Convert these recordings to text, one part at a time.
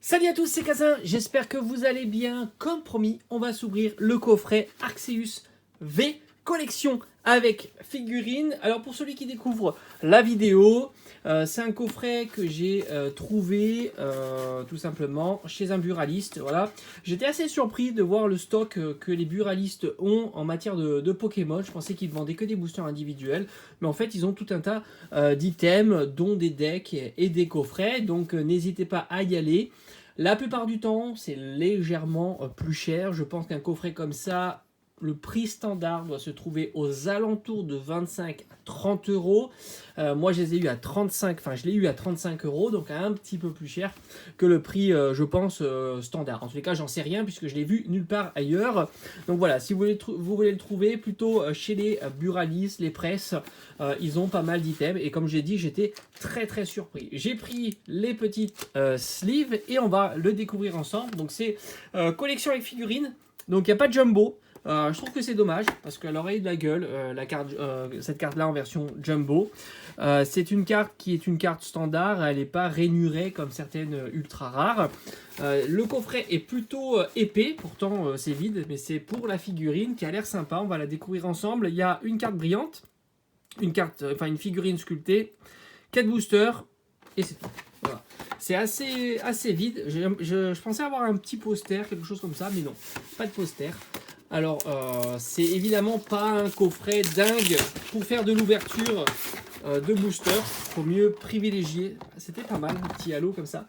Salut à tous, c'est Kazin, j'espère que vous allez bien. Comme promis, on va s'ouvrir le coffret Arceus V collection avec figurines. Alors pour celui qui découvre la vidéo, c'est un coffret que j'ai trouvé tout simplement chez un buraliste. Voilà. J'étais assez surpris de voir le stock que les buralistes ont en matière de Pokémon. Je pensais qu'ils vendaient que des boosters individuels, mais en fait ils ont tout un tas d'items, dont des decks et des coffrets. Donc n'hésitez pas à y aller. La plupart du temps, c'est légèrement plus cher. Je pense qu'un coffret comme ça, le prix standard doit se trouver aux alentours de 25 à 30 euros. Moi, je les ai eu à 35, enfin, je l'ai eu à 35 euros, donc un petit peu plus cher que le prix, je pense, standard. En tous les cas, j'en sais rien puisque je l'ai vu nulle part ailleurs. Donc voilà, si vous voulez le trouver, plutôt chez les buralistes, les presses, ils ont pas mal d'items. Et comme j'ai dit, j'étais très surpris. J'ai pris les petites sleeves et on va le découvrir ensemble. Donc c'est collection avec figurines. Donc il n'y a pas de jumbo. Je trouve que c'est dommage parce qu'elle aurait eu de la gueule, cette carte là en version jumbo. C'est une carte qui est une carte standard, elle n'est pas rainurée comme certaines ultra rares. Le coffret est plutôt épais, pourtant c'est vide, mais c'est pour la figurine qui a l'air sympa. On va la découvrir ensemble. Il y a une carte brillante, une figurine sculptée, 4 boosters et c'est tout. Voilà. C'est assez vide. Je pensais avoir un petit poster, quelque chose comme ça, mais non, pas de poster. Alors, c'est évidemment pas un coffret dingue pour faire de l'ouverture de booster. Faut mieux privilégier. C'était pas mal, un petit halo comme ça.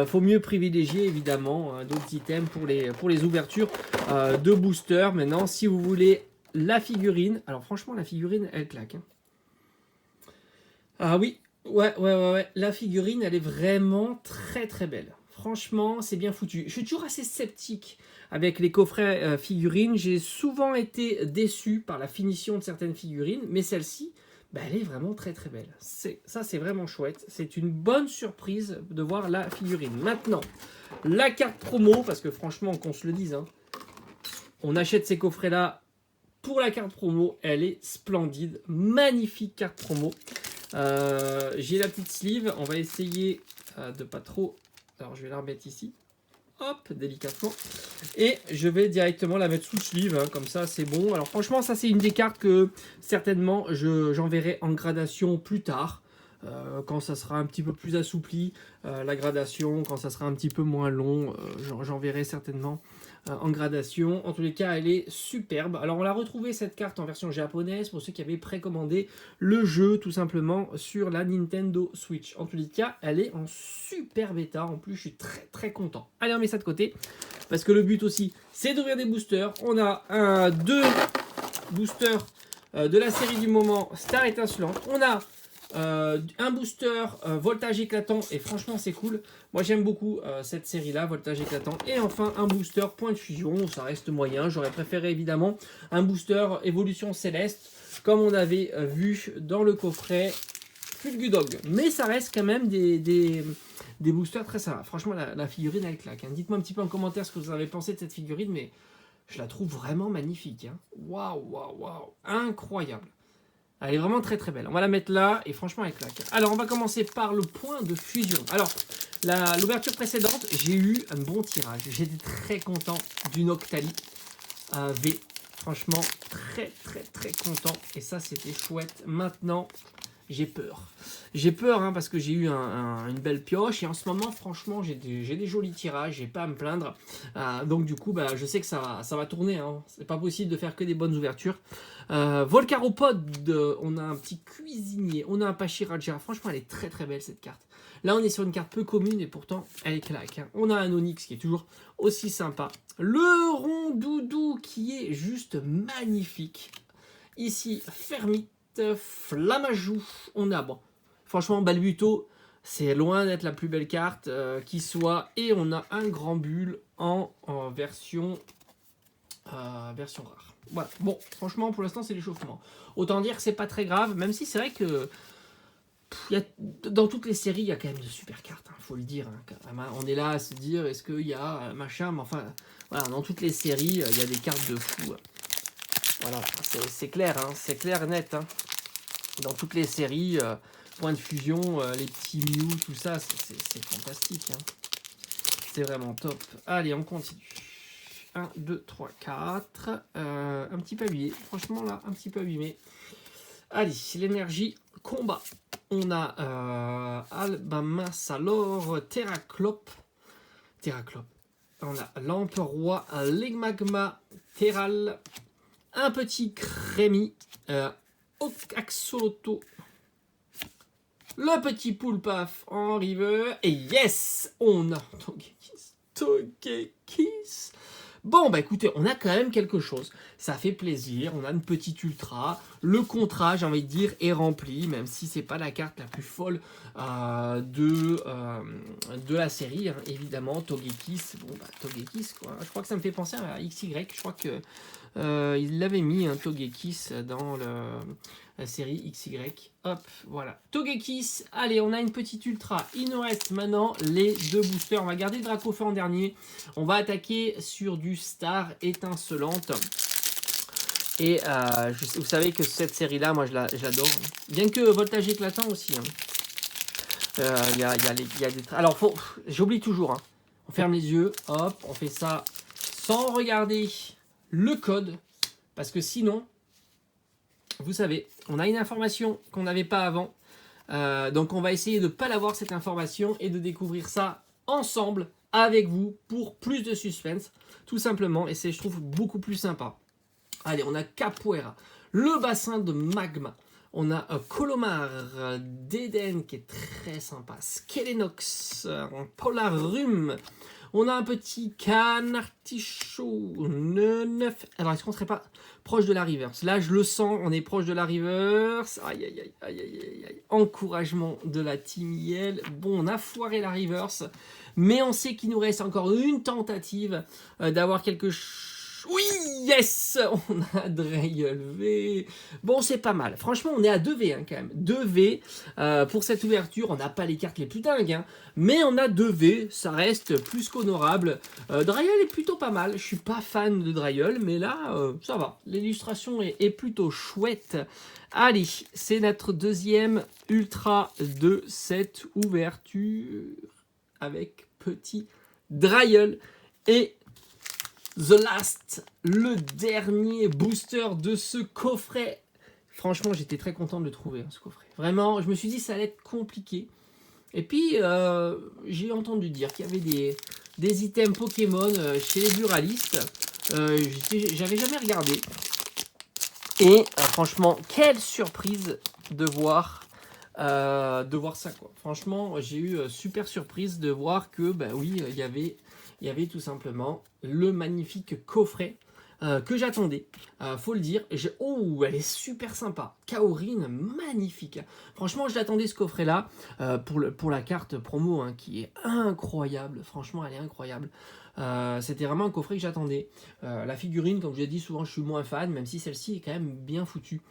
Faut mieux privilégier évidemment d'autres items pour les ouvertures de booster. Maintenant, si vous voulez la figurine, alors franchement, la figurine, elle claque. Hein. Ah oui, ouais. La figurine, elle est vraiment très belle. Franchement, c'est bien foutu. Je suis toujours assez sceptique avec les coffrets figurines. J'ai souvent été déçu par la finition de certaines figurines, mais celle-ci, bah, elle est vraiment très belle. Ça, c'est vraiment chouette. C'est une bonne surprise de voir la figurine. Maintenant, la carte promo, parce que franchement, qu'on se le dise, hein, on achète ces coffrets-là pour la carte promo. Elle est splendide. Magnifique carte promo. J'ai la petite sleeve. On va essayer de pas trop... Alors, je vais la remettre ici. Hop, délicatement. Et je vais directement la mettre sous sleeve, hein, comme ça c'est bon. Alors franchement, ça c'est une des cartes que certainement j'enverrai en gradation plus tard. Quand ça sera un petit peu plus assoupli, la gradation, quand ça sera un petit peu moins long, j'enverrai certainement en gradation. En tous les cas, elle est superbe. Alors on l'a retrouvé cette carte en version japonaise pour ceux qui avaient précommandé le jeu tout simplement sur la Nintendo Switch. En tous les cas, elle est en super bêta. En plus, je suis très content. Allez, on met ça de côté parce que le but aussi, c'est d'ouvrir des boosters. On a deux boosters de la série du moment Star Étincelante. On a un booster voltage éclatant et franchement c'est cool. Moi j'aime beaucoup cette série là, voltage éclatant. Et enfin un booster point de fusion, ça reste moyen. J'aurais préféré évidemment un booster évolution céleste comme on avait vu dans le coffret Fulgudog. Mais ça reste quand même des boosters très sympas. Franchement la figurine elle claque. Hein. Dites-moi un petit peu en commentaire ce que vous avez pensé de cette figurine, mais je la trouve vraiment magnifique. Hein. Waouh, incroyable. Elle est vraiment très belle. On va la mettre là et franchement elle claque. Alors on va commencer par le point de fusion. Alors l'ouverture précédente, j'ai eu un bon tirage. J'étais très content d'une Octali V. Franchement très content. Et ça c'était chouette. Maintenant j'ai peur. J'ai peur hein, parce que j'ai eu une belle pioche et en ce moment franchement j'ai des jolis tirages, j'ai pas à me plaindre. Donc du coup bah, je sais que ça va tourner. Hein. C'est pas possible de faire que des bonnes ouvertures. Volcaropod, on a un petit cuisinier, on a un Pachiraja. Franchement elle est très belle cette carte. Là on est sur une carte peu commune et pourtant elle claque. Hein. On a un Onyx qui est toujours aussi sympa. Le Rondoudou qui est juste magnifique. Ici Fermite. Flamajou, on a bon. Franchement, Balbuto, c'est loin d'être la plus belle carte qui soit. Et on a un grand bulle en version rare. Voilà. Bon, franchement, pour l'instant, c'est l'échauffement. Autant dire que c'est pas très grave, même si c'est vrai que dans toutes les séries, il y a quand même de super cartes, hein, faut le dire. Hein. On est là à se dire, est-ce qu'il y a machin, mais enfin, voilà, dans toutes les séries, il y a des cartes de fou. Voilà, c'est clair, hein, c'est clair et net. Hein. Dans toutes les séries, point de fusion, les petits Mew, tout ça, c'est fantastique. Hein. c'est vraiment top. Allez, on continue. 1, 2, 3, 4. Un petit peu abîmé. Franchement, là, un petit peu abîmé. Allez, l'énergie combat. On a Albama Salor, Terraclope. On a Lampe Roi, Legmagma, Terral. Un petit Crémi. Axoloto. Le petit Poulpaf en river. Et yes, on a Togekiss. Bon, bah écoutez, on a quand même quelque chose. Ça fait plaisir. On a une petite ultra. Le contrat, j'ai envie de dire, est rempli, même si c'est pas la carte la plus folle de la série. Hein. Évidemment, Togekiss. Bon, bah Togekiss, quoi. Je crois que ça me fait penser à XY. Je crois que il l'avait mis, un Togekiss, dans la série XY. Hop, voilà. Togekiss. Allez, on a une petite ultra. Il nous reste maintenant les 2 boosters. On va garder le Dracofeu en dernier. On va attaquer sur du Star étincelante. Et vous savez que cette série-là, moi, je l'adore. Bien que Voltage éclatant aussi. Hein. Y a des... Alors, j'oublie toujours. Hein. On ferme les yeux. Hop, on fait ça sans regarder le code. Parce que sinon... Vous savez, on a une information qu'on n'avait pas avant. Donc on va essayer de ne pas l'avoir cette information et de découvrir ça ensemble avec vous pour plus de suspense. Tout simplement, et c'est, je trouve, beaucoup plus sympa. Allez, on a Capoeira, le bassin de magma. On a Colomar d'Eden qui est très sympa. Skelenox, Polarum. On a un petit Canartichaud 9. Alors, est-ce qu'on serait pas proche de la reverse? Là, je le sens, on est proche de la reverse. Aïe, aïe, aïe, aïe, aïe, aïe. Encouragement de la Team Yell. Bon, on a foiré la reverse. Mais on sait qu'il nous reste encore une tentative d'avoir quelque chose. Oui, yes, on a Drail V. Bon, c'est pas mal. Franchement, on est à 2V hein, quand même. 2V pour cette ouverture. On n'a pas les cartes les plus dingues. Hein, mais on a 2V. Ça reste plus qu'honorable. Drail est plutôt pas mal. Je suis pas fan de Drail. Mais là, ça va. L'illustration est plutôt chouette. Allez, c'est notre deuxième ultra de cette ouverture. Avec petit Drail. Et... The Last, le dernier booster de ce coffret. Franchement, j'étais très content de le trouver, hein, ce coffret. Vraiment, je me suis dit que ça allait être compliqué. Et puis, j'ai entendu dire qu'il y avait des items Pokémon chez les buralistes. J'avais jamais regardé. Et franchement, quelle surprise de voir ça, quoi. Franchement, j'ai eu super surprise de voir que, bah oui, il y avait tout simplement le magnifique coffret que j'attendais, faut le dire. Oh, elle est super sympa. Kaorin, magnifique. Franchement, je l'attendais ce coffret-là pour la carte promo hein, qui est incroyable. Franchement, elle est incroyable. C'était vraiment un coffret que j'attendais. La figurine, comme je l'ai dit, souvent je suis moins fan, même si celle-ci est quand même bien foutue.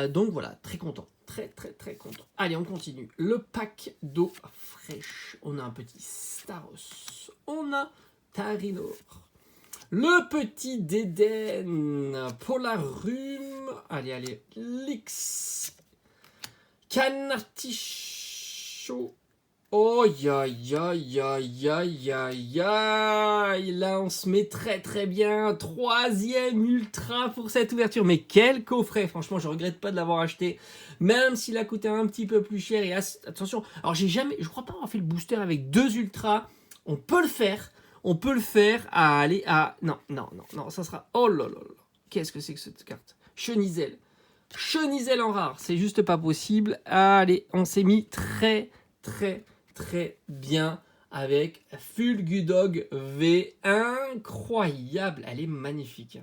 Donc voilà, très content. Très très très content. Allez, on continue. Le pack d'eau fraîche. On a un petit Staros. On a Tarinor. Le petit Déden. Polarum. Allez. Lix. Canartichaud. Oh, aïe. Là, on se met très très bien. 3e ultra pour cette ouverture. Mais quel coffret. Franchement, je regrette pas de l'avoir acheté. Même s'il a coûté un petit peu plus cher. Et attention, alors je crois pas avoir fait le booster avec 2 ultras. On peut le faire. Non, ça sera... Oh là là là. Qu'est-ce que c'est que cette carte? Chenizel en rare. C'est juste pas possible. Allez, on s'est mis très bien avec Fulgudog V. Incroyable. Elle est magnifique.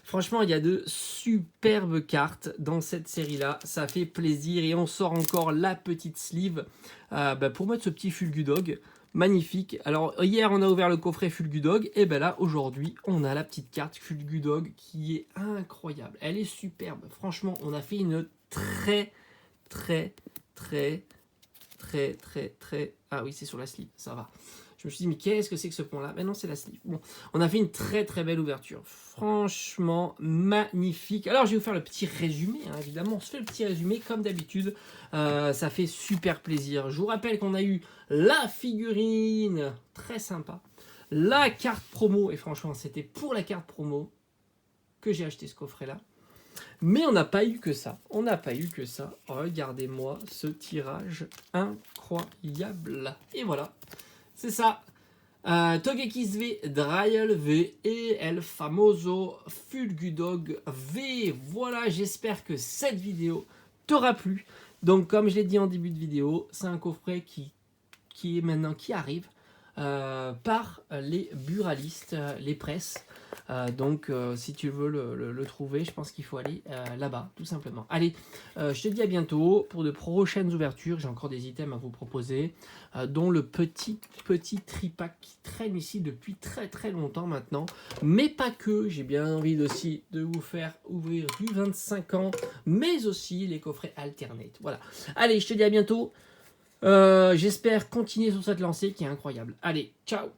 Franchement, il y a de superbes cartes dans cette série-là. Ça fait plaisir. Et on sort encore la petite sleeve pour mettre ce petit Fulgudog. Magnifique. Alors, hier, on a ouvert le coffret Fulgudog. Et ben là, aujourd'hui, on a la petite carte Fulgudog qui est incroyable. Elle est superbe. Franchement, on a fait une très... Ah oui, c'est sur la sleeve, ça va. Je me suis dit, mais qu'est-ce que c'est que ce point-là? Mais non, c'est la sleeve. Bon, on a fait une très belle ouverture. Franchement, magnifique. Alors, je vais vous faire le petit résumé, hein, évidemment. On se fait le petit résumé, comme d'habitude. Ça fait super plaisir. Je vous rappelle qu'on a eu la figurine très sympa la carte promo, et franchement c'était pour la carte promo que j'ai acheté ce coffret là. Mais on n'a pas eu que ça, regardez-moi ce tirage incroyable. Et voilà, c'est ça. Togekiss V, Dryel V et El Famoso Fulgudog V. Voilà, j'espère que cette vidéo t'aura plu. Donc comme je l'ai dit en début de vidéo, c'est un coffret qui arrive par les buralistes, les presses. Donc si tu veux le trouver, je pense qu'il faut aller là-bas, tout simplement. Allez, je te dis à bientôt pour de prochaines ouvertures. J'ai encore des items à vous proposer, dont le petit tripack qui traîne ici depuis très longtemps maintenant. Mais pas que, j'ai bien envie aussi de vous faire ouvrir du 25 ans, mais aussi les coffrets alternate. Voilà. Allez, je te dis à bientôt. J'espère continuer sur cette lancée qui est incroyable. Allez, ciao.